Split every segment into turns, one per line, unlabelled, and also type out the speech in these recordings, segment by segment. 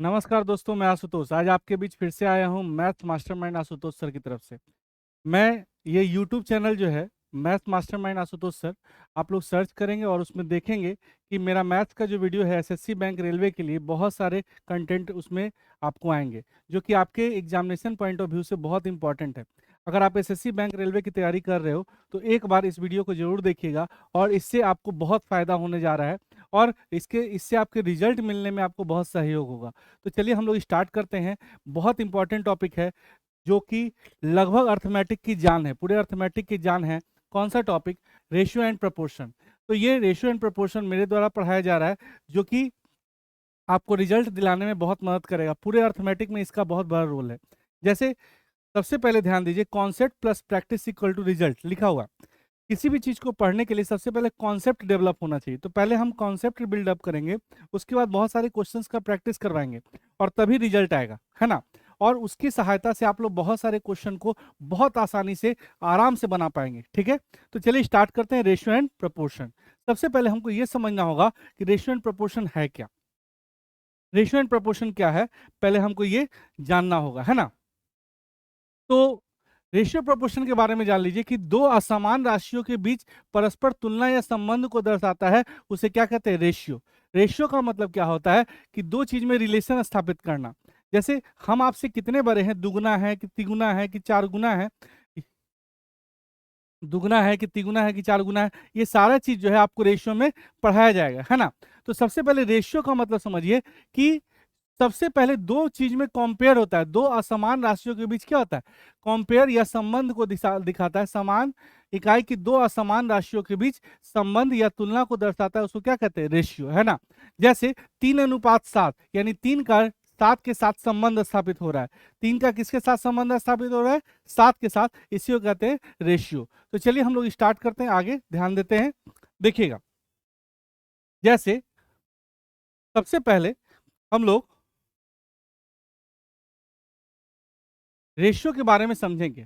नमस्कार दोस्तों, मैं आशुतोष आज आपके बीच फिर से आया हूँ मैथ मास्टरमाइंड आशुतोष सर की तरफ से। मैं ये यूट्यूब चैनल जो है मैथ मास्टरमाइंड आशुतोष सर, आप लोग सर्च करेंगे और उसमें देखेंगे कि मेरा मैथ का जो वीडियो है एसएससी बैंक रेलवे के लिए बहुत सारे कंटेंट उसमें आपको आएंगे, जो कि आपके एग्जामिनेशन पॉइंट ऑफ व्यू से बहुत इंपॉर्टेंट है। अगर आप एसएससी बैंक रेलवे की तैयारी कर रहे हो तो एक बार इस वीडियो को जरूर देखिएगा और इससे आपको बहुत फायदा होने जा रहा है और इससे आपके रिजल्ट मिलने में आपको बहुत सहयोग होगा। तो चलिए हम लोग स्टार्ट करते हैं। बहुत इंपॉर्टेंट टॉपिक है जो कि लगभग अर्थमेटिक की जान है, पूरे अर्थमेटिक की जान है। कौन सा टॉपिक? Ratio and proportion. तो ये रेशियो एंड प्रोपोर्शन मेरे द्वारा पढ़ाया जा रहा है, जो कि आपको रिजल्ट दिलाने में बहुत मदद करेगा। पूरे अर्थमेटिक में इसका बहुत बड़ा रोल है। जैसे सबसे पहले ध्यान दीजिए, concept plus practice equal to result लिखा हुआ। किसी भी चीज को पढ़ने के लिए सबसे पहले कॉन्सेप्ट डेवलप होना चाहिए। तो पहले हम कॉन्सेप्ट बिल्डअप करेंगे, उसके बाद बहुत सारे क्वेश्चंस का प्रैक्टिस करवाएंगे और तभी रिजल्ट आएगा, है ना। और उसकी सहायता से आप लोग बहुत सारे क्वेश्चन को बहुत आसानी से आराम से बना पाएंगे। ठीक है, तो चलिए स्टार्ट करते हैं। Ratio and proportion. सबसे पहले हमको यह समझना होगा कि रेशियो एंड प्रोपोर्शन है क्या। रेशियो एंड प्रोपोर्शन क्या है, पहले हमको ये जानना होगा, है ना। तो रेशियो प्रोपोर्शन के बारे में जान लीजिए कि दो असमान राशियों के बीच परस्पर तुलना या संबंध को दर्शाता है, उसे क्या कहते हैं? रेशियो। रेशियो का मतलब क्या होता है कि दो चीज में रिलेशन स्थापित करना। जैसे हम आपसे कितने बड़े हैं, दुगुना है कि तिगुना है कि चार गुना है, दुगना है कि तिगुना है कि चार गुना है, ये सारा चीज जो है आपको रेशियो में पढ़ाया जाएगा, है ना। तो सबसे पहले रेशियो का मतलब समझिए कि सबसे पहले दो चीज में कंपेयर होता है, दो असमान राशियों के बीच क्या होता है? कंपेयर या संबंध को दिखाता है। समान इकाई की दो असमान राशियों के बीच संबंध या तुलना को दर्शाता है, उसको क्या कहते हैं? रेशियो, है ना। जैसे 3:7 यानी 3 का 7 के साथ संबंध स्थापित हो रहा है। 3 का किसके साथ संबंध स्थापित हो रहा है? 7 के साथ, इसी को कहते हैं रेशियो। तो चलिए हम लोग स्टार्ट करते हैं, आगे ध्यान देते हैं, देखिएगा। जैसे सबसे पहले हम लोग रेशियो के बारे में समझेंगे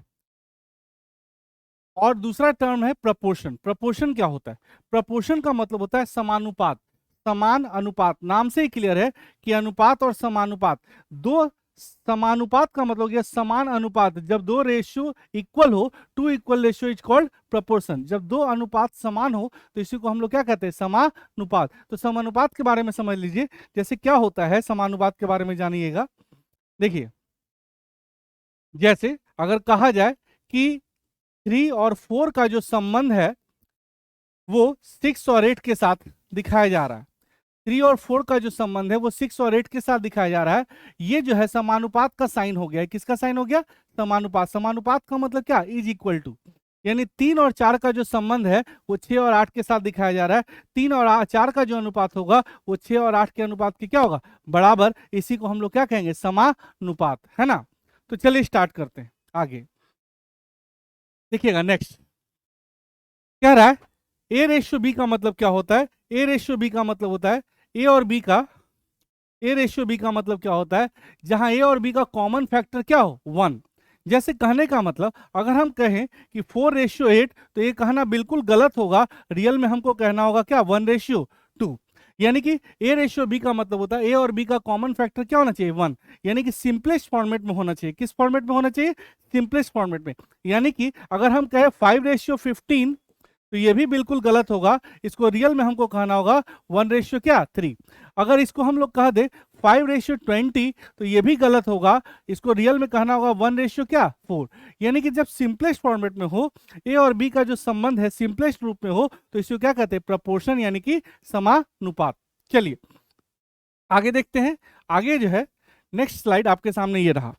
और दूसरा टर्म है प्रपोर्शन। प्रपोर्शन क्या होता है? प्रपोर्शन का मतलब होता है समानुपात, समान अनुपात। नाम से ही क्लियर है कि अनुपात और समानुपात, दो समानुपात का मतलब यह समान अनुपात। जब दो रेशियो इक्वल हो, two equal ratio is called proportion. जब दो अनुपात समान हो तो इसी को हम लोग क्या कहते हैं? समानुपात। तो समानुपात के बारे में समझ लीजिए, जैसे क्या होता है समानुपात के बारे में जानिएगा। देखिए, जैसे अगर कहा जाए कि 3 और 4 का जो संबंध है वो 6 और 8 के साथ दिखाया जा रहा है। 3 और 4 का जो संबंध है वो 6 और 8 के साथ दिखाया जा रहा है। ये जो है समानुपात का साइन हो गया। किसका साइन हो गया? समानुपात। समानुपात का मतलब क्या? इज इक्वल टू, यानी 3 और 4 का जो संबंध है वो 6 और 8 के साथ दिखाया जा रहा है। 3 और 4 का जो अनुपात होगा वो 6 और 8 के अनुपात की क्या होगा? बराबर। इसी को हम लोग क्या कहेंगे? समानुपात, है ना। तो चलिए स्टार्ट करते हैं आगे, देखिएगा। नेक्स्ट कह रहा है ए रेशियो बी का मतलब क्या होता है? ए रेशियो बी का मतलब होता है ए और बी का, ए रेशियो बी का मतलब क्या होता है? जहां ए और बी का कॉमन फैक्टर क्या हो? 1। जैसे कहने का मतलब, अगर हम कहें कि 4:8 तो ये कहना बिल्कुल गलत होगा। रियल में हमको कहना होगा क्या? 1:2। यानी कि ए रेशियो बी का मतलब होता है ए और बी का कॉमन फैक्टर क्या होना चाहिए? 1। यानी कि सिंपलेस्ट फॉर्मेट में होना चाहिए। किस फॉर्मेट में होना चाहिए? सिंपलेस्ट फॉर्मेट में। यानी कि अगर हम कहें 5:15 तो ये भी बिल्कुल गलत होगा। इसको रियल में हमको कहना होगा 1 क्या? 3। अगर इसको हम लोग कह दे 5:20 तो ये भी गलत होगा। इसको रियल में कहना होगा 1 क्या? 4। यानी कि जब सिंपलेस्ट फॉर्मेट में हो, ए और बी का जो संबंध है सिंपलेस्ट रूप में हो, तो इसको क्या कहते हैं? प्रपोर्शन, यानी कि समानुपात। चलिए आगे देखते हैं। आगे जो है नेक्स्ट स्लाइड आपके सामने ये रहा।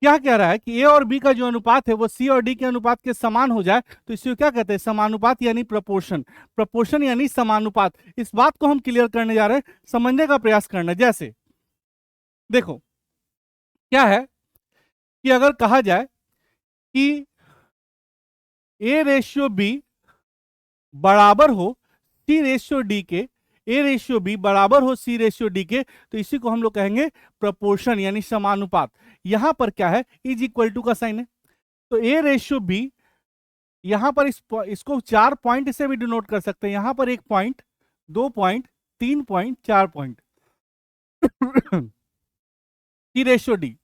क्या कह रहा है कि ए और बी का जो अनुपात है वो सी और डी के अनुपात के समान हो जाए, तो इसको क्या कहते हैं? समानुपात, यानी प्रपोर्शन। प्रपोर्शन यानी समानुपात। इस बात को हम क्लियर करने जा रहे हैं, समझने का प्रयास करना। जैसे देखो क्या है कि अगर कहा जाए कि ए रेशियो बी बराबर हो सी रेशियो डी के, ए रेशियो बी बराबर हो सी रेशियो डी के, तो इसी को हम लोग कहेंगे प्रपोर्शन, यानी समानुपात। यहां पर क्या है? इज इक्वल टू का साइन है। तो ए रेशियो बी, यहां पर इसको 4 पॉइंट से भी डिनोट कर सकते हैं। यहां पर 1 पॉइंट, 2 पॉइंट, 3 पॉइंट, 4 पॉइंट। सी रेशियो डी।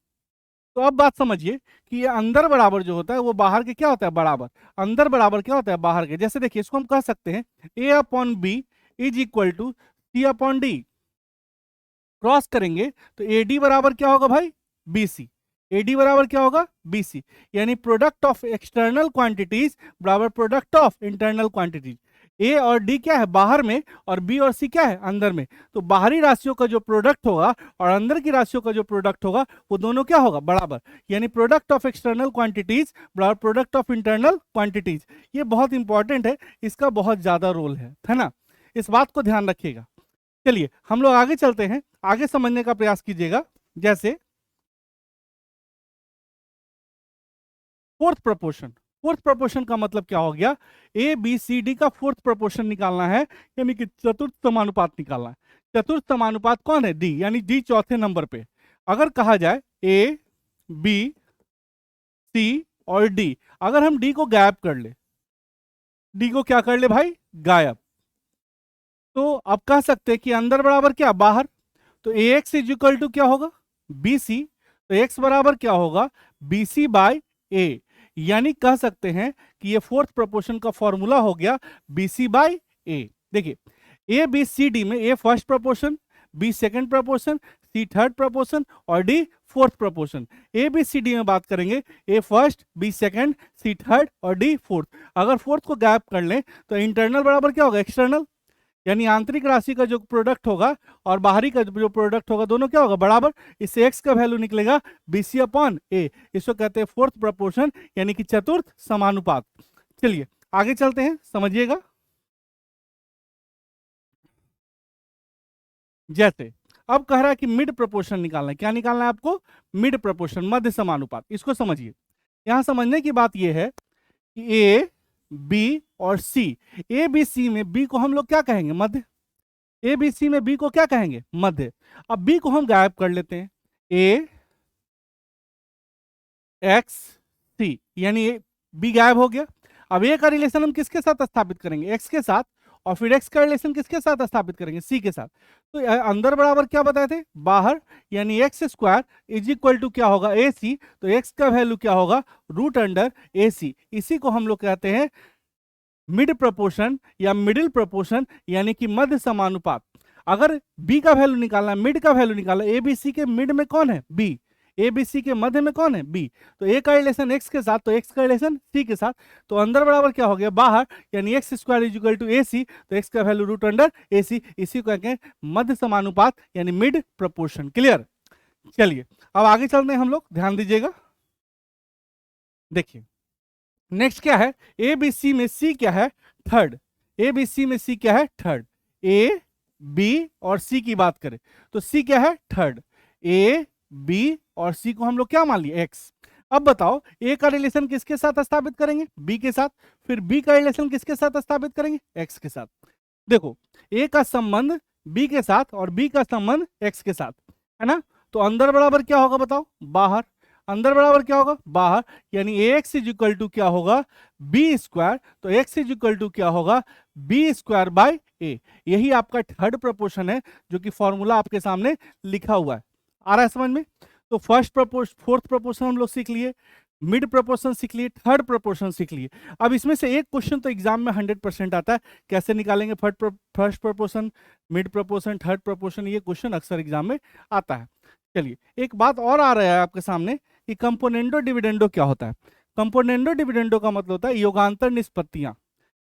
तो अब बात समझिए कि ये अंदर बराबर जो होता है वो बाहर के क्या होता है, बराबर। अंदर बराबर क्या होता है, बाहर के। जैसे देखिए, इसको हम कह सकते हैं A upon B is equal to C upon D. Cross करेंगे तो ए डी बराबर क्या होगा भाई, बी सी। ए डी बराबर क्या होगा, बी सी। यानी प्रोडक्ट ऑफ एक्सटर्नल क्वांटिटीज बराबर प्रोडक्ट ऑफ इंटरनल क्वांटिटीज। ए और डी क्या है, बाहर में, और बी और सी क्या है, अंदर में। तो बाहरी राशियों का जो प्रोडक्ट होगा और अंदर की राशियों का जो प्रोडक्ट होगा वो दोनों क्या होगा, बराबर। यानी प्रोडक्ट ऑफ एक्सटर्नल क्वांटिटीज बराबर प्रोडक्ट ऑफ इंटरनल क्वांटिटीज। ये बहुत इंपॉर्टेंट है, इसका बहुत ज्यादा रोल है ना, इस बात को ध्यान रखिएगा। चलिए हम लोग आगे चलते हैं, आगे समझने का प्रयास कीजिएगा। जैसे फोर्थ प्रपोर्शन। फोर्थ प्रपोर्शन का मतलब क्या हो गया, ए बी सी डी का फोर्थ प्रपोर्शन निकालना है, यानी कि चतुर्थ समानुपात निकालना है। चतुर्थ समानुपात कौन है, डी, यानी डी चौथे नंबर पे। अगर कहा जाए ए बी सी और डी, अगर हम डी को गायब कर ले, डी को क्या कर ले भाई, गायब, तो अब कह सकते हैं कि अंदर बराबर क्या, बाहर। तो ए एक्स इज इक्वल टू क्या होगा, बी सी। तो एक्स बराबर क्या होगा, बी सी बाई ए। यानी कह सकते हैं कि ये फोर्थ प्रोपोर्शन का फॉर्मूला हो गया बी सी बाई ए। देखिए ए बी सी डी में A first proportion, B second proportion, C third proportion और D fourth proportion. A B C D में बात करेंगे A first, B second, C third और डी फोर्थ। अगर fourth को gap कर लें तो इंटरनल बराबर क्या होगा, एक्सटर्नल। यानी आंतरिक राशि का जो प्रोडक्ट होगा और बाहरी का जो प्रोडक्ट होगा दोनों क्या होगा, बराबर। इससे एक्स का वैल्यू निकलेगा बीसी अपॉन ए। इसको कहते हैं फोर्थ प्रपोर्शन, यानी कि चतुर्थ समानुपात। चलिए आगे चलते हैं, समझिएगा। जैसे अब कह रहा है कि मिड प्रपोर्शन निकालना है। क्या निकालना है आपको, मिड प्रपोर्शन, मध्य समानुपात। इसको समझिए, यहां समझने की बात यह है कि ए बी और सी, ए बी सी में बी को हम लोग क्या कहेंगे, मध्य। ए बी सी में बी को क्या कहेंगे, मध्य। अब बी को हम गायब कर लेते हैं, ए एक्स सी, यानी बी गायब हो गया। अब ए का रिलेशन हम किसके साथ स्थापित करेंगे, एक्स के साथ, और फिर एक्स का रिलेशन किसके साथ स्थापित करेंगे, सी के साथ। तो अंदर बराबर क्या बताए थे, बाहर, यानी x square is equal to क्या होगा, ए सी। तो एक्स का वैल्यू क्या होगा, रूट अंडर ए सी। इसी को हम लोग कहते हैं मिड प्रपोर्शन या मिडिल प्रपोर्शन, यानी कि मध्य समानुपात। अगर बी का वैल्यू निकालना, मिड का वैल्यू निकालना, ए बी सी के मिड में कौन है, बी। ए बी सी के मध्य में कौन है, बी। तो ए का रिलेशन एक्स के साथ, तो एक्स का रिलेशन सी के साथ। तो अंदर बराबर क्या हो गया, बाहर, यानी x square is equal to A C. तो एक्स का value root under A C. इसी को कहते हैं मध्य समानुपात, यानी मिड प्रपोर्शन। क्लियर। चलिए अब आगे चलते हैं हम लोग, ध्यान दीजिएगा। देखिए नेक्स्ट क्या है, ए बी सी में सी क्या है, थर्ड। ए बी सी में सी क्या है, थर्ड। ए बी और सी की बात करें तो सी क्या है, थर्ड। ए बी और सी को हम लोग क्या मान लिए, एक्स। अब बताओ ए का रिलेशन किसके साथ स्थापित करेंगे, बी के साथ। फिर बी का रिलेशन किसके साथ स्थापित करेंगे, एक्स के साथ। देखो ए का संबंध बी के साथ और बी का संबंध एक्स के साथ, है ना। तो अंदर बराबर क्या होगा बताओ, बाहर। अंदर बराबर क्या होगा, बाहर, यानी ए एक्स इज इक्वल टू क्या होगा, बी स्क्वायर। तो एक्स इज इक्वल टू क्या होगा, बी स्क्वायर बाय ए। यही आपका थर्ड प्रपोर्शन है, जो कि फॉर्मूला आपके सामने लिखा हुआ है। आ रहा है समझ में। तो फर्स्ट प्रपोर्शन, फोर्थ प्रपोर्शन हम लोग सीख लिए, मिड प्रपोर्शन सीख लिए, थर्ड प्रपोर्शन सीख लिए। अब इसमें से एक क्वेश्चन तो एग्जाम में 100% आता है, कैसे निकालेंगे first proportion, mid proportion, third proportion. ये क्वेश्चन अक्सर एग्जाम में आता है। चलिए एक बात और आ रहा है आपके सामने कि कंपोनेंडो डिविडेंडो क्या होता है। कंपोनेंडो डिविडेंडो का मतलब होता है योगांतर निष्पत्तियां।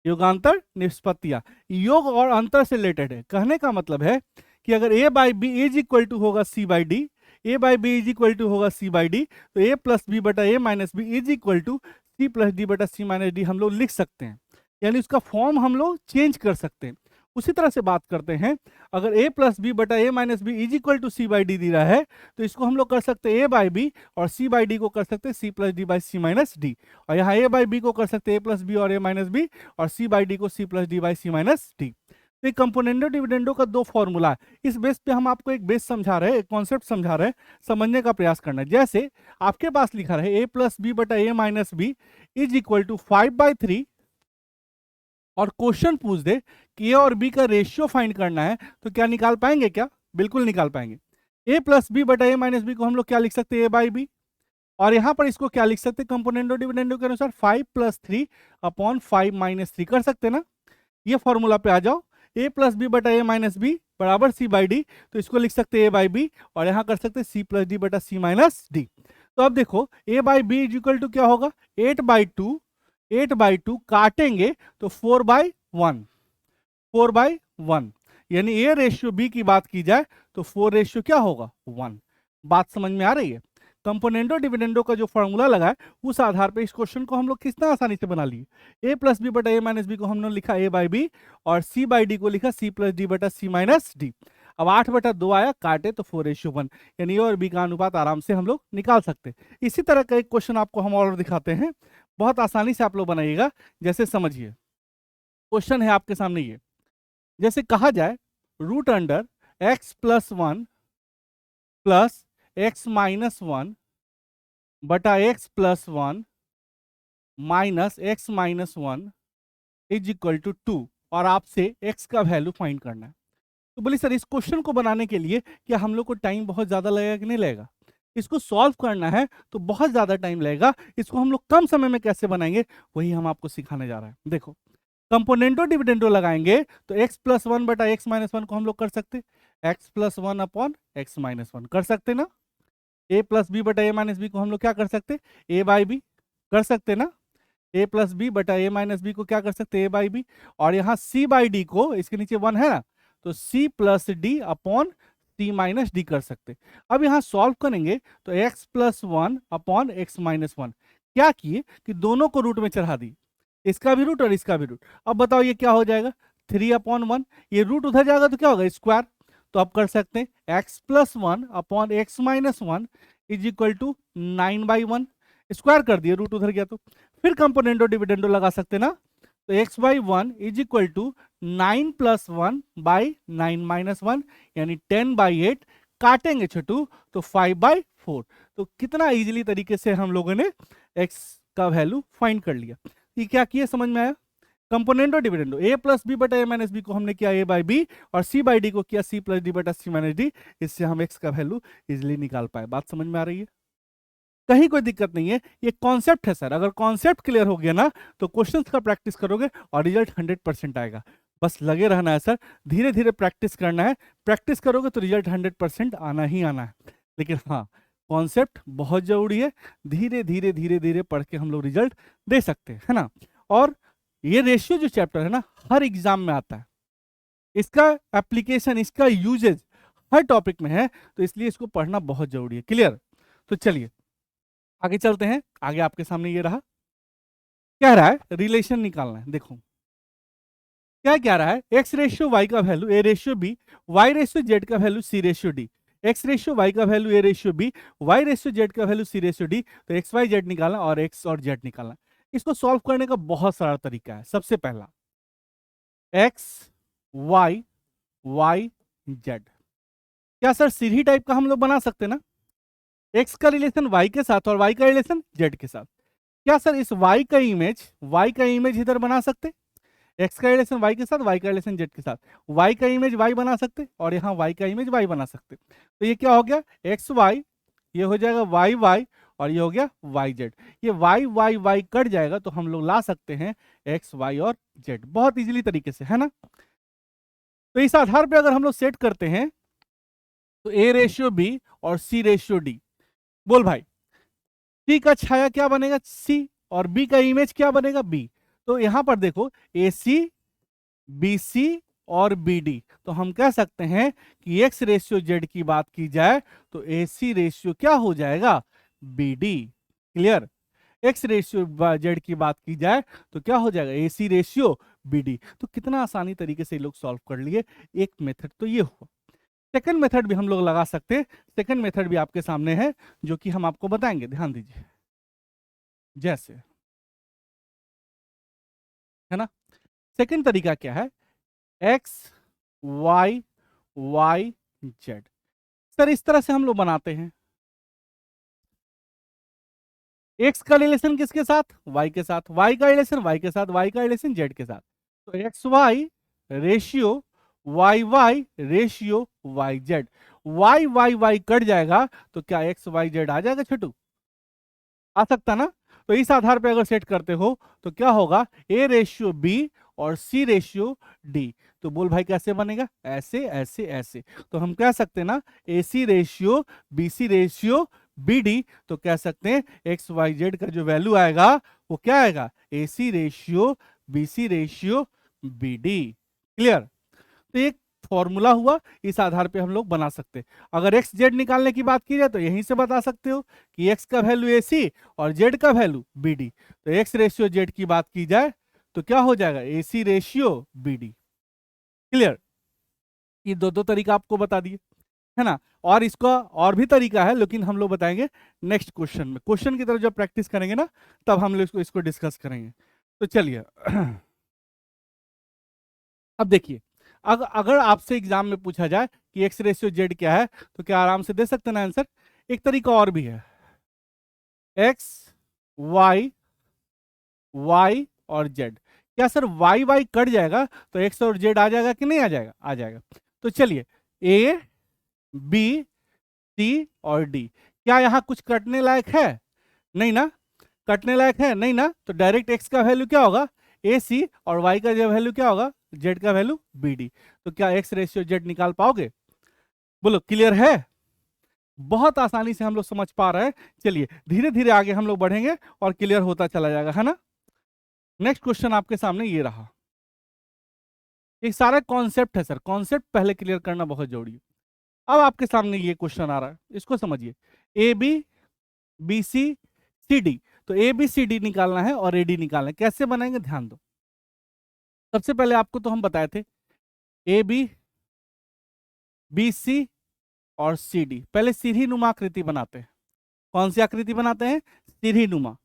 योगांतर निष्पत्तियां योग और अंतर से रिलेटेड है। कहने का मतलब है कि अगर A by B is equal to होगा C by D, A by B is equal to होगा सी बाई डी, तो ए प्लस बी बटा A minus B is equal to C plus D बटा सी माइनस डी हम लोग लिख सकते हैं। यानी उसका फॉर्म हम लोग चेंज कर सकते हैं। उसी तरह से बात करते हैं, अगर a प्लस बी बटा A minus B is equal to C by D दी रहा है, तो इसको हम लोग कर सकते हैं a बाई बी, और c बाई डी को कर सकते हैं c plus d by c minus d. और यहाँ a बाई बी को कर सकते हैं a प्लस बी और a माइनस बी, और c बाई डी को c plus d by c minus d. तो कंपोनेंडो डिविडेंडो का दो फॉर्मूला है। इस बेस पे हम आपको एक बेस समझा रहे हैं, एक कॉन्सेप्ट समझा रहे हैं, समझने का प्रयास करना है। जैसे आपके पास लिखा रहे a प्लस बी बटा A minus B is equal to 5/3, और क्वेश्चन पूछ दे कि ए और बी का रेशियो फाइंड करना है, तो क्या निकाल पाएंगे, क्या बिल्कुल निकाल पाएंगे। ए प्लस बी बटा ए माइनस बी को हम लोग क्या लिख सकते हैं, ए बाई बी। और यहां पर इसको क्या लिख सकते हैं, कंपोनेंडो डिविडेंडो के अनुसार 5 प्लस 3 अपॉन 5 माइनस 3 कर सकते हैं ना। ये फॉर्मूला पे आ जाओ, ए प्लस बी बटा ए माइनस बी बराबर सी बाई डी, तो इसको लिख सकते हैं ए बाई बी, और यहां कर सकते हैं सी प्लस डी बटा सी माइनस डी। तो अब देखो A by B is equal to क्या होगा, 8/2, 8/2 काटेंगे तो 4/1, 4/1, यानी ए रेशियो बी की बात की जाए तो 4 रेशियो क्या होगा, 1। बात समझ में आ रही है। कंपोनेंडो डिविडेंडो का जो फॉर्मूला लगा है उस आधार पे इस क्वेश्चन को हम लोग कितना आसानी से बना लिए। ए प्लस बी बटा ए माइनस बी को हमने लिखा ए बाई बी, और सी बाई डी को लिखा सी प्लस डी बटा सी माइनस डी। अब 8/2 आया, काटे तो 4:1, यानी ए और बी का अनुपात आराम से हम लोग निकाल सकते हैं। इसी तरह का एक क्वेश्चन आपको हम और दिखाते हैं, बहुत आसानी से आप लोग बनाइएगा। जैसे समझिए, क्वेश्चन है आपके सामने ये, जैसे कहा जाए root under x+1 plus x-1 बटा x+1 minus x-1 is equal to 2, और आपसे x का वैल्यू फाइंड करना है। तो बोलिए सर इस क्वेश्चन को बनाने के लिए क्या हम लोग को टाइम बहुत ज्यादा लगेगा कि नहीं लगेगा? इसको सॉल्व करना है तो बहुत ज्यादा टाइम लगेगा। इसको हम लोग कम समय में कैसे बनाएंगे वही हम आपको सिखाने जा रहे हैं। देखो, कंपोनेंटो डिविडेंडो लगाएंगे तो x+1 बटा x-1 को हम लोग कर सकते, x+1 अपॉन x-1 कर सकते ना। a प्लस बी बटा ए माइनस बी को हम लोग क्या कर सकते, a बाई बी कर सकते ना। a प्लस बी बटा ए माइनस बी को क्या कर सकते, a बाई बी, और यहाँ c बाई डी को, इसके नीचे 1 है ना, तो c plus D upon c minus D कर सकते। अब यहाँ सॉल्व करेंगे तो x+1 अपॉन x-1 क्या किए कि दोनों को रूट में चढ़ा दी, इसका भी रूट और इसका भी रूट। अब बताओ ये क्या हो जाएगा, 3/1, ये रूट उधर जाएगा तो क्या होगा, स्क्वायर। तो आप कर सकते हैं x+1 upon x-1 is equal to 9/1, square कर दिए, रूट उधर गया तो। फिर कंपोनेंडो डिविडेंडो लगा सकते ना, तो x/1 is equal to 9 + 1 by 9-1, यानी 10/8, काटेंगे छोटू तो 5/4। तो कितना इजीली तरीके से हम लोगों ने x का वैल्यू फाइंड कर लिया। ये क्या किया समझ में आया, कंपोनेंडो डिविडेंडो ए प्लस बी बटा ए माइनस बी को हमने किया ए बाई बी, और सी बाई डी को किया सी प्लस डी बटा सी माइनस डी। इससे हम एक्स का वैल्यू इजिली निकाल पाए। बात समझ में आ रही है, कहीं कोई दिक्कत नहीं है। ये कॉन्सेप्ट है सर, अगर कॉन्सेप्ट क्लियर हो गया ना तो क्वेश्चंस का प्रैक्टिस करोगे और रिजल्ट 100% आएगा। बस लगे रहना है सर, धीरे धीरे प्रैक्टिस करना है, प्रैक्टिस करोगे तो रिजल्ट 100% आना ही आना है। लेकिन हाँ, कॉन्सेप्ट बहुत जरूरी है, धीरे धीरे धीरे धीरे पढ़ के हम लोग रिजल्ट दे सकते हैं, है ना। और ये रेशियो जो चैप्टर है ना, हर एग्जाम में आता है, इसका एप्लीकेशन, इसका यूजेज हर टॉपिक में है, तो इसलिए इसको पढ़ना बहुत जरूरी है। क्लियर? तो चलिए आगे चलते हैं। आगे आपके सामने ये रहा, कह रहा है रिलेशन निकालना है। देखो क्या कह रहा है, एक्स रेशियो वाई का value A ratio B, Y ratio Z का value C ratio D. X ratio Y का value A ratio B, Y ratio Z का वैल्यू सी रेशियो डी। तो एक्स वाई जेड निकालना और x और Z निकालना। इसको सॉल्व करने का बहुत सारा तरीका है। सबसे पहला एक्स वाई वाई जेड, क्या सर सीधी टाइप का हम लोग बना सकते ना, एक्स का रिलेशन वाई के साथ और वाई का रिलेशन जेड के साथ। क्या सर इस वाई का इमेज इधर बना सकते, एक्स का रिलेशन वाई के साथ, वाई का रिलेशन जेड के साथ, वाई का इमेज वाई बना सकते और यहाँ वाई का इमेज वाई बना सकते। तो ये क्या हो गया, एक्स वाई, ये हो जाएगा वाई वाई, और ये हो गया वाई जेड। ये वाई वाई वाई कट जाएगा तो हम लोग ला सकते हैं एक्स वाई और जेड, बहुत इजीली तरीके से, है ना। तो इस आधार पे अगर हम लोग सेट करते हैं तो ए रेशियो बी और सी रेशियो डी, बोल भाई सी का छाया क्या बनेगा, सी, और बी का इमेज क्या बनेगा, बी। तो यहां पर देखो ए सी बी सी और बी डी, तो हम कह सकते हैं कि एक्स रेशियो जेड की बात की जाए तो ए सी रेशियो क्या हो जाएगा, b D. Clear? X ratio z की बात की जाए तो क्या हो जाएगा, a C ratio B D. तो कितना आसानी तरीके से लोग सॉल्व कर लिए। एक मेथड तो ये हुआ, सेकंड मेथड भी हम लोग लगा सकते हैं। सेकंड मेथड भी आपके सामने है जो कि हम आपको बताएंगे, ध्यान दीजिए। जैसे है ना, सेकंड तरीका क्या है, x y y z. Sir इस तरह से हम लोग बनाते हैं, एक्स का रिलेशन किसके साथ, वाई के साथ, वाई का रिलेशन वाई के साथ, वाई का रिलेशन जेड के साथ। तो x y ratio y y ratio y z, y y y cut जाएगा तो क्या एक्स वाई जेड आ जाएगा छोटू? आ सकता ना? तो इस आधार पे अगर सेट करते हो तो क्या होगा, ए रेशियो बी और सी रेशियो डी। तो बोल भाई कैसे बनेगा, ऐसे ऐसे ऐसे। तो हम कह सकते हैं ना, A C ratio B C ratio B D. तो कह सकते हैं एक्स वाई जेड का जो वैल्यू आएगा वो क्या आएगा, A C ratio B C ratio B D. Clear? तो एक फॉर्मूला हुआ, इस आधार पे हम लोग बना सकते हैं। अगर एक्स जेड निकालने की बात की जाए तो यहीं से बता सकते हो कि एक्स का वैल्यू ए सी और जेड का वैल्यू बी डी। तो एक्स रेशियो जेड की बात की जाए तो क्या हो जाएगा, a C ratio B D. Clear? ये दो दो तरीका आपको बता दिए, है ना? और इसका और भी तरीका है, लेकिन हम लोग बताएंगे नेक्स्ट क्वेश्चन में। क्वेश्चन की तरफ जब प्रैक्टिस करेंगे ना, तब हम लोग इसको डिस्कस करेंगे। तो चलिए अब देखिए, अगर आपसे एग्जाम में पूछा जाए कि एक्स रेशियो जेड क्या है, तो क्या आराम से दे सकते हैं ना आंसर? एक तरीका और भी है, एक्स वाई वाई और जेड। क्या सर वाई वाई कट जाएगा तो एक्स और जेड आ जाएगा कि नहीं आ जाएगा? आ जाएगा। तो चलिए, ए बी सी और डी, क्या यहाँ कुछ कटने लायक है? नहीं ना? कटने लायक है नहीं ना? तो डायरेक्ट एक्स का वैल्यू क्या होगा, ए सी, और वाई का जो वैल्यू क्या होगा, जेड का वैल्यू बी डी। तो क्या एक्स रेशियो जेड निकाल पाओगे? बोलो क्लियर है? बहुत आसानी से हम लोग समझ पा रहे हैं। चलिए धीरे धीरे आगे हम लोग बढ़ेंगे और क्लियर होता चला जाएगा, है ना? नेक्स्ट क्वेश्चन आपके सामने ये रहा। एक सारा कॉन्सेप्ट है सर, कॉन्सेप्ट पहले क्लियर करना बहुत जरूरी है। अब आपके सामने ये क्वेश्चन आ रहा है, इसको समझिए। A b B C c D. तो ए बी सी डी निकालना है और ए डी निकालना है। कैसे बनाएंगे, ध्यान दो। सबसे पहले आपको तो हम बताए थे ए बी बी सी और सी डी, पहले सीढ़ी नुमा आकृति बनाते हैं। कौन सी आकृति बनाते हैं, सीढ़ी नुमा।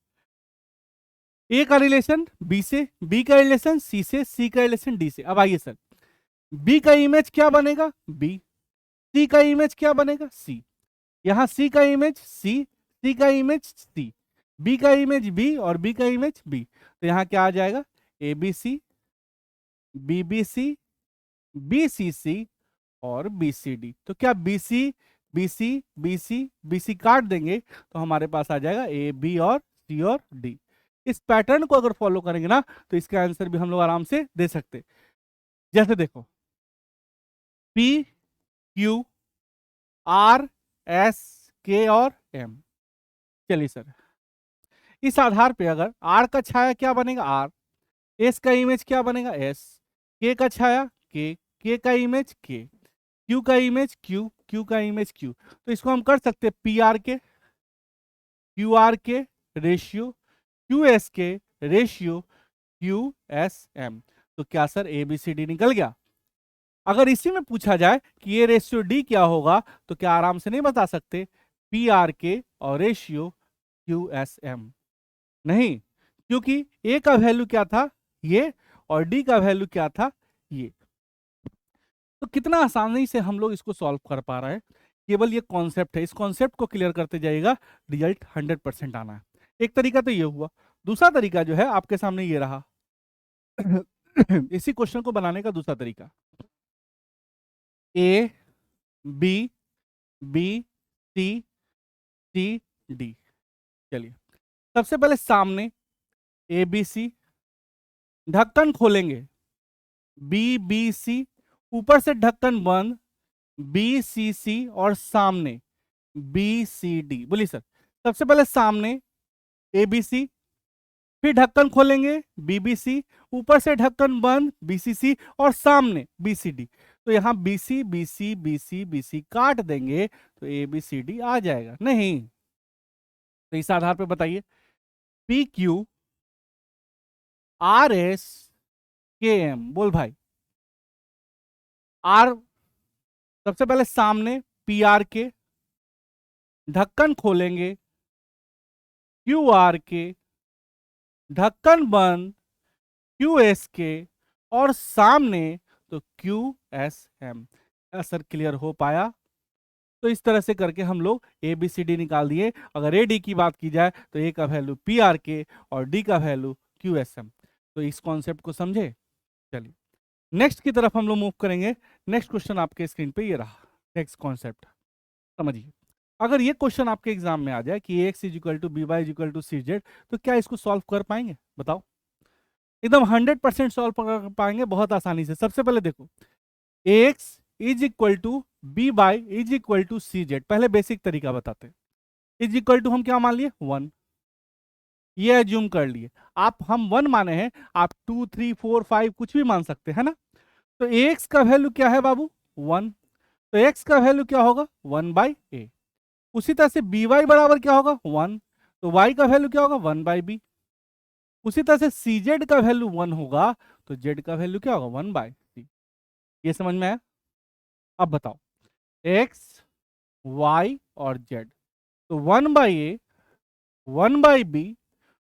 ए का रिलेशन बी से, बी का रिलेशन सी से, सी का रिलेशन डी से। अब आइए सर, बी का इमेज क्या बनेगा, बी। सी का इमेज क्या बनेगा, सी। यहां सी का इमेज सी, सी का इमेज सी, बी का इमेज बी और बी का इमेज बी। तो यहां क्या आ जाएगा, A B C, B B C, B C C और बी सी डी। तो क्या B C B C B C B C काट देंगे तो हमारे पास आ जाएगा ए बी और सी और डी। इस पैटर्न को अगर फॉलो करेंगे ना तो इसका आंसर भी हम लोग आराम से दे सकते। जैसे देखो, पी क्यू आर एस के और एम। चलिए सर, इस आधार पे अगर आर का छाया क्या बनेगा, आर। एस का इमेज क्या बनेगा, एस। के का छाया के का इमेज के। क्यू का इमेज क्यू, क्यू का इमेज क्यू। तो इसको हम कर सकते हैं पी आर के, क्यू आर के रेशियो, क्यू एस के रेशियो, क्यू एस एम। तो क्या sir a B C d निकल गया? अगर इसी में पूछा जाए कि ये रेशियो डी क्या होगा तो क्या आराम से नहीं बता सकते, पी आर के और रेशियो क्यू एस एम? नहीं, क्योंकि ए का वैल्यू क्या था, ये, और डी का वैल्यू क्या था, ये। तो कितना आसानी से हम लोग इसको सॉल्व कर पा रहे हैं। केवल ये कॉन्सेप्ट है, इस कॉन्सेप्ट को क्लियर करते जाइएगा, रिजल्ट 100% आना है। एक तरीका तो ये हुआ। दूसरा तरीका जो है आपके सामने ये रहा इसी क्वेश्चन को बनाने का दूसरा तरीका, a b B C c d. चलिए सबसे पहले सामने ए बी सी, ढक्कन खोलेंगे बी बी सी, ऊपर से ढक्कन बंद बी सी सी, और सामने बी सी डी। बोलिए सर, सबसे पहले सामने ए बी सी, फिर ढक्कन खोलेंगे बीबीसी, ऊपर से ढक्कन बंद बीसीसी, और सामने बीसीडी। तो यहां बीसी बीसी बीसी बीसी काट देंगे तो ए बी सी डी आ जाएगा नहीं? तो इस आधार पे बताइए, पी क्यू आर एस के एम। बोल भाई, आर सबसे पहले सामने पी आर के, ढक्कन खोलेंगे क्यू आर के, ढक्कन बंद क्यू एस के, और सामने तो q s m. Sir clear हो पाया? तो इस तरह से करके हम लोग ए बी सी डी निकाल दिए। अगर ए डी की बात की जाए तो ए का वैल्यू पी आर के और डी का वैल्यू क्यू एस एम। तो इस कॉन्सेप्ट को समझे? चलिए नेक्स्ट की तरफ हम लोग मूव करेंगे। नेक्स्ट क्वेश्चन आपके स्क्रीन पे ये रहा, नेक्स्ट कॉन्सेप्ट। समझिए, अगर ये क्वेश्चन आपके एग्जाम में आ जाए कि x is equal to b y is equal to c z, तो क्या इसको सॉल्व कर पाएंगे? बताओ। एकदम 100% सॉल्व कर पाएंगे बहुत आसानी से। सबसे पहले देखो, x is equal to b y is equal to c z, पहले बेसिक तरीका बताते हैं। इज इक्वल टू हम क्या मान लिए? 1, ये एज्यूम कर लिए। हम 1 माने हैं, आप 2, 3, 4, 5 कुछ भी मान सकते हैं ना। तो एक्स का वैल्यू क्या है बाबू? 1। तो एक्स का वैल्यू क्या होगा? 1/a। उसी तरह से बी वाई बराबर क्या होगा? 1। तो वाई का वैल्यू क्या होगा? 1/b। उसी तरह से सी जेड का वैल्यू 1 होगा, तो जेड का वैल्यू क्या होगा? 1/c। ये समझ में आया? अब बताओ, एक्स, वाई और जेड, तो 1/a, 1/b,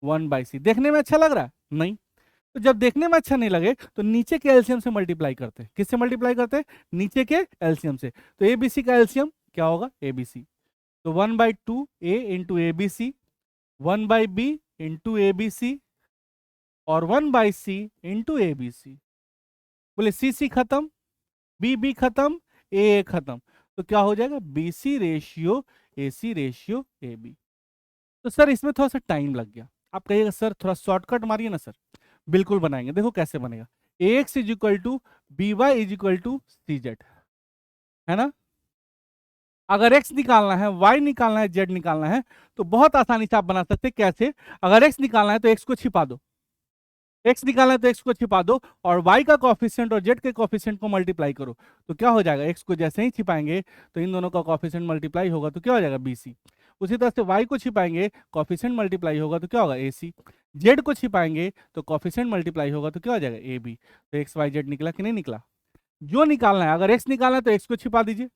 1/c। देखने में अच्छा लग रहा है? नहीं। तो जब देखने में अच्छा नहीं लगे तो नीचे के एलसीएम से मल्टीप्लाई करते हैं। किससे मल्टीप्लाई करते हैं? नीचे के एलसीएम से। तो एबीसी का एलसीएम क्या होगा? एबीसी। तो 1/2 A into ABC, 1/b into ABC और 1/c इंटू एबीसी। बोले सी सी खत्म, बी बी खत्म, ए खत्म, तो क्या हो जाएगा? Bc ratio ac ratio a b. तो सर इसमें थोड़ा सा टाइम लग गया। आप कहिएगा सर थोड़ा शॉर्टकट मारिए ना सर। बिल्कुल बनाएंगे, देखो कैसे बनेगा। X is equal to b y is equal to c z, है ना। अगर x निकालना है, y निकालना है, z निकालना है, तो बहुत आसानी से आप बना सकते हैं। कैसे? अगर x निकालना है तो x को छिपा दो, x निकालना है तो x को छिपा दो, और y का कॉफिशिएंट और z के कॉफिशिएंट को मल्टीप्लाई करो, तो क्या हो जाएगा? x को जैसे ही छिपाएंगे तो इन दोनों का कॉफिशिएंट मल्टीप्लाई होगा, तो क्या हो जाएगा? bc। उसी तरह से y को छिपाएंगे, कॉफिशिएंट मल्टीप्लाई होगा, तो क्या होगा? ac। z को छिपाएंगे तो कॉफिशिएंट मल्टीप्लाई होगा, तो क्या हो जाएगा? ab। तो एक्स वाई जेड निकला कि नहीं निकला? जो निकालना है, अगर x निकालना है तो x को छिपा दीजिए,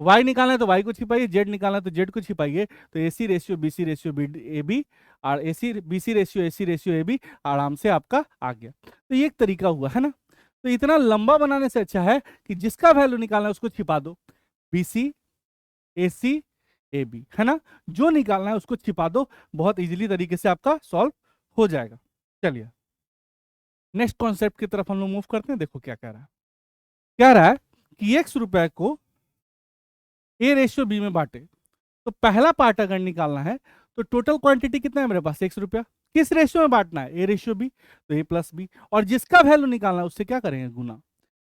y निकालना है तो y को छिपाइए, z निकालना है तो z को छिपाइए, तो AC ratio BC ratio AB और AC BC ratio AC ratio AB आराम से आपका आ गया। तो ये एक तरीका हुआ, है ना। तो इतना लंबा बनाने से अच्छा है कि जिसका वैल्यू निकालना है उसको छिपा दो, BC AC AB, है ना। जो निकालना है उसको छिपा दो, बहुत इजीली तरीके से आपका सॉल्व हो जाएगा। चलिए नेक्स्ट कॉन्सेप्ट की तरफ हम लोग मूव करते हैं। देखो क्या कह रहा है। कह रहा है कि x रुपए को ए रेशियो बी में बांटे। तो पहला पार्ट अगर निकालना है तो टोटल क्वांटिटी कितना है मेरे पास? 100 रुपया। किस रेशियो में बांटना है? ए रेशियो बी, तो ए प्लस बी। और जिसका वैल्यू निकालना है उससे क्या करेंगे? गुना।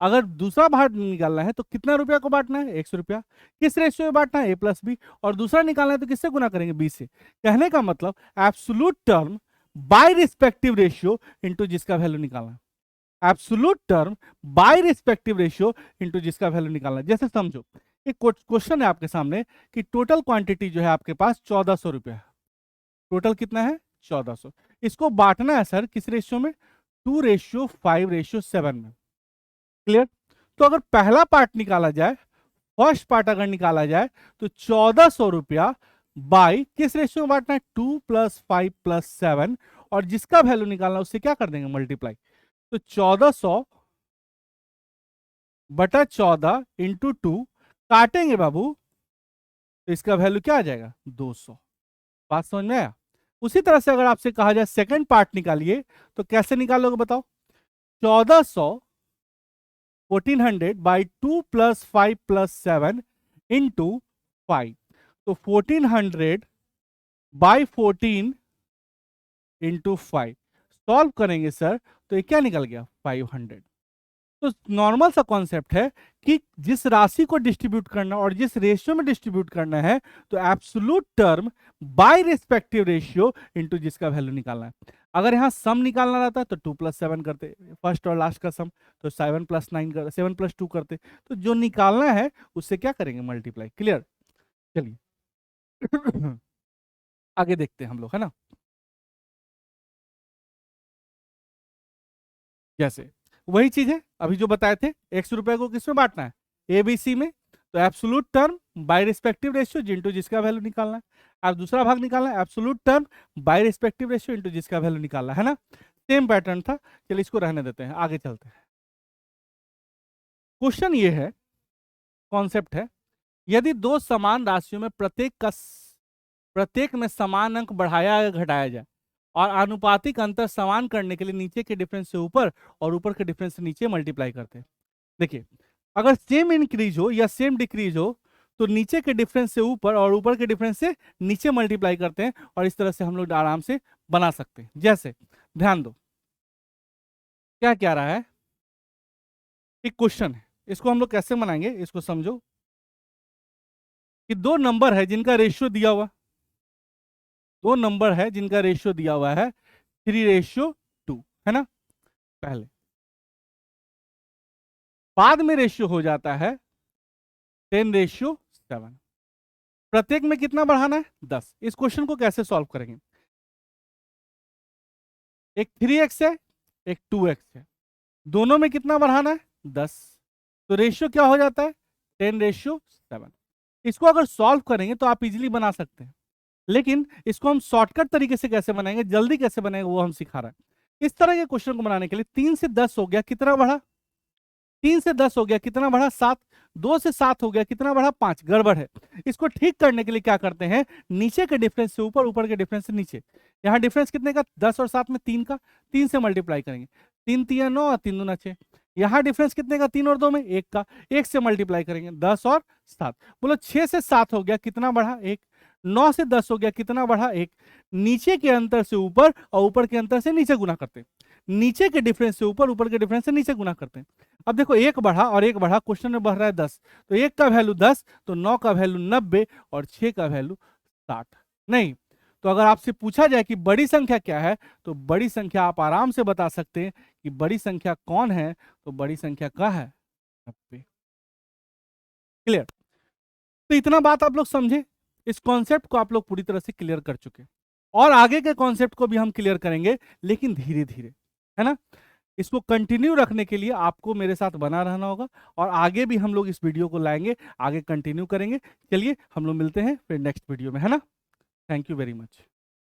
अगर दूसरा भाग निकालना है तो कितना रुपया को बांटना है? 100 रुपया। किस रेशियो में बांटना है? ए प्लस बी। और दूसरा निकालना है तो किससे गुना करेंगे? बी से। कहने का मतलब absolute term by respective ratio into जिसका वैल्यू निकालना है। Absolute term by respective ratio into जिसका वैल्यू निकालना है। जैसे समझो, एक क्वेश्चन है आपके सामने कि टोटल क्वांटिटी जो है आपके पास 1400 रुपया है। टोटल कितना है? 1400। इसको बांटना है सर किस रेशियो में? 2:5:7 में। क्लियर? तो अगर पहला पार्ट निकाला जाए, फर्स्ट पार्ट अगर निकाला जाए, तो 1400 रुपया बाई किस रेशियो में बांटना है? 2+5+7, और जिसका वैल्यू निकालना है उससे क्या कर देंगे? मल्टीप्लाई। तो 1400 बटा 14 इंटू 2 काटेंगे बाबू, तो इसका वैल्यू क्या आ जाएगा? 200। बात समझ में आया? उसी तरह से अगर आपसे कहा जाए सेकंड पार्ट निकालिए, तो कैसे निकालोगे बताओ? 1400 1400 बाई 2+5+7 इंटू 5, तो 1400 बाई 14 इंटू 5 सॉल्व करेंगे सर, तो ये क्या निकल गया? 500। तो नॉर्मल सा कॉन्सेप्ट है कि जिस राशि को डिस्ट्रीब्यूट करना और जिस रेशियो में डिस्ट्रीब्यूट करना है, तो absolute term by respective ratio into जिसका वैल्यू निकालना है। अगर यहाँ सम निकालना रहता तो 2+7 करते, फर्स्ट और लास्ट का सम, तो 7+9 कर 7+2 करते। तो जो निकालना है उससे क्या करेंगे? मल्टीप्लाई। क्लियर? चलिए आगे देखते हैं हम लोग, है ना। जैसे वही चीज है अभी जो बताए थे, 100 रुपए को किसमें बांटना है? एबीसी में। तो absolute term by respective ratio Jintu जिसका वैल्यू निकालना है। अब दूसरा भाग निकालना है, absolute term by respective ratio into जिसका वैल्यू निकालना है ना। सेम पैटर्न था। चलिए इसको रहने देते हैं, आगे चलते हैं। क्वेश्चन ये है, कॉन्सेप्ट है, यदि दो समान राशियों में प्रत्येक में समान अंक बढ़ाया या घटाया जाए और आनुपातिक अंतर समान करने के लिए नीचे के डिफरेंस से ऊपर और ऊपर के डिफरेंस से नीचे मल्टीप्लाई करते हैं। देखिए, अगर सेम इंक्रीज हो या सेम डिक्रीज हो, तो नीचे के डिफरेंस से ऊपर और ऊपर के डिफरेंस से नीचे मल्टीप्लाई करते हैं, और इस तरह से हम लोग आराम से बना सकते हैं। जैसे ध्यान दो क्या क्या रहा है, एक क्वेश्चन है, इसको हम लोग कैसे बनाएंगे इसको समझो कि दो नंबर है जिनका रेशियो दिया हुआ, दो नंबर है जिनका रेशियो दिया हुआ है 3:2, है ना। पहले बाद में रेशियो हो जाता है 10:7। प्रत्येक में कितना बढ़ाना है 10। इस क्वेश्चन को कैसे सॉल्व करेंगे, एक 3x है एक 2x है, दोनों में कितना बढ़ाना है 10, तो रेशियो क्या हो जाता है 10:7। इसको अगर सॉल्व करेंगे तो आप इजीली बना सकते हैं, लेकिन इसको हम शॉर्टकट तरीके से कैसे बनाएंगे, जल्दी कैसे बनाएंगे, वो हम सिखा रहे हैं। इस तरह के क्वेश्चन को बनाने के लिए 3 से 10 हो गया कितना बढ़ा, 3 से 10 हो गया कितना बढ़ा 7, 2 से 7 हो गया कितना बढ़ा 5, गड़बड़ है। इसको ठीक करने के लिए क्या करते हैं, नीचे के डिफरेंस से ऊपर, ऊपर के डिफरेंस से नीचे। यहाँ डिफरेंस कितने का 10 और 7 में 3 का, 3 से मल्टीप्लाई करेंगे, 3 3 9 और 3 2 6। यहाँ डिफरेंस कितने का 3 और 2 में 1 का, 1 से मल्टीप्लाई करेंगे 10 और 7। बोलो 6 से 7 हो गया कितना बढ़ा 1, 9 से 10 हो गया कितना बढ़ा 1। नीचे के अंतर से ऊपर और ऊपर के अंतर से नीचे गुना करते हैं, नीचे के डिफरेंस से ऊपर, ऊपर के डिफरेंस से नीचे गुना करते हैं। अब देखो एक बढ़ा और एक बढ़ा, क्वेश्चन में बढ़ रहा है 10, तो एक का वैल्यू 10, तो 9 का वैल्यू 90 और 6 का वैल्यू 60। नहीं तो अगर आपसे पूछा जाए कि बड़ी संख्या क्या है, तो बड़ी संख्या आप आराम से बता सकते हैं कि बड़ी संख्या कौन है, तो बड़ी संख्या क्या है 90। क्लियर। तो इतना बात आप लोग समझे, इस कॉन्सेप्ट को आप लोग पूरी तरह से क्लियर कर चुके, और आगे के कॉन्सेप्ट को भी हम क्लियर करेंगे, लेकिन धीरे धीरे, है ना। इसको कंटिन्यू रखने के लिए आपको मेरे साथ बना रहना होगा, और आगे भी हम लोग इस वीडियो को लाएंगे, आगे कंटिन्यू करेंगे। चलिए हम लोग मिलते हैं फिर नेक्स्ट वीडियो में, है ना। Thank you very much.